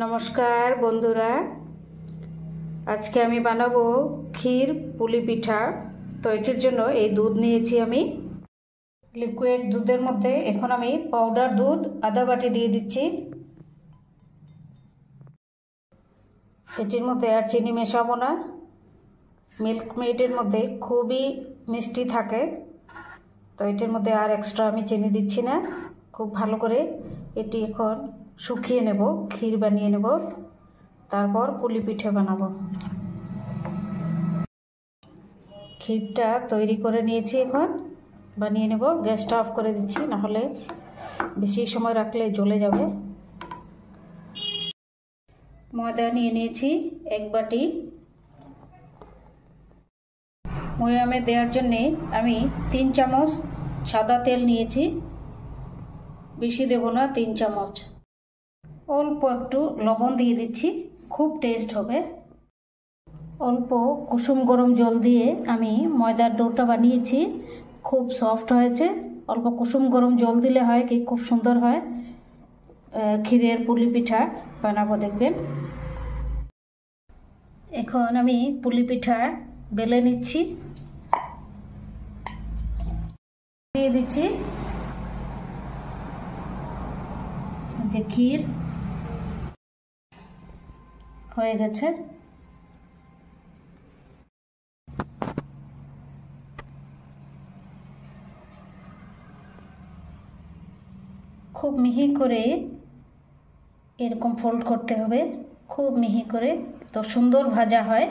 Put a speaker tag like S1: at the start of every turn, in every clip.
S1: নমস্কার বন্ধুরা, আজকে আমি বানাবো ক্ষীর পুলি পিঠা। তো এটির জন্য এই দুধ নিয়েছি আমি। লিকুইড দুধের মধ্যে এখন আমি পাউডার দুধ আধা বাটি দিয়ে দিচ্ছি। এটির মধ্যে আর চিনি মেশাবো না। মিল্ক মেডের মধ্যে খুবই মিষ্টি থাকে, তো এটির মধ্যে আর এক্সট্রা আমি চিনি দিচ্ছি না। খুব ভালো করে এটি এখন শুকিয়ে নেব, ক্ষীর বানিয়ে নেব, তারপর পুলি পিঠে বানাবো। ক্ষীরটা তৈরি করে নিয়েছি, এখন বানিয়ে নেব। গ্যাসটা অফ করে দিচ্ছি, নাহলে বেশি সময় রাখলে জ্বলে যাবে। ময়দা নিয়ে নিয়েছি 1 বাটি। ময়ামে দেওয়ার জন্যে আমি 3 চামচ সাদা তেল নিয়েছি, বেশি দেব না, 3 চামচ। অল্প একটু লবণ দিয়ে দিচ্ছি, খুব টেস্ট হবে। অল্প কুসুম গরম জল দিয়ে আমি ময়দার ডোটা বানিয়েছি, খুব সফট হয়েছে। অল্প কুসুম গরম জল দিলে হয় কি, খুব সুন্দর হয়। ক্ষীরের পুলি পিঠা বানাবো, দেখবেন। এখন আমি পুলি পিঠা বেলে নিচ্ছি, দিয়ে দিচ্ছি যে ক্ষীর হয়ে গেছে। খুব মিহি করে এরকম ফোল্ড করতে হবে, খুব মিহি করে, তো সুন্দর ভাজা হয়।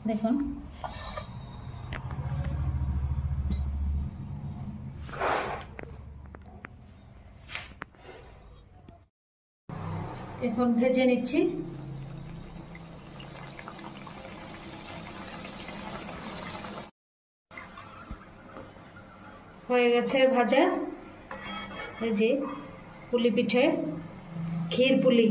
S1: দেখুন, এখন ভেজে নিচ্ছি। হয়ে গেছে ভাজা। এই যে পুলি পিঠে, ক্ষীর পুলি।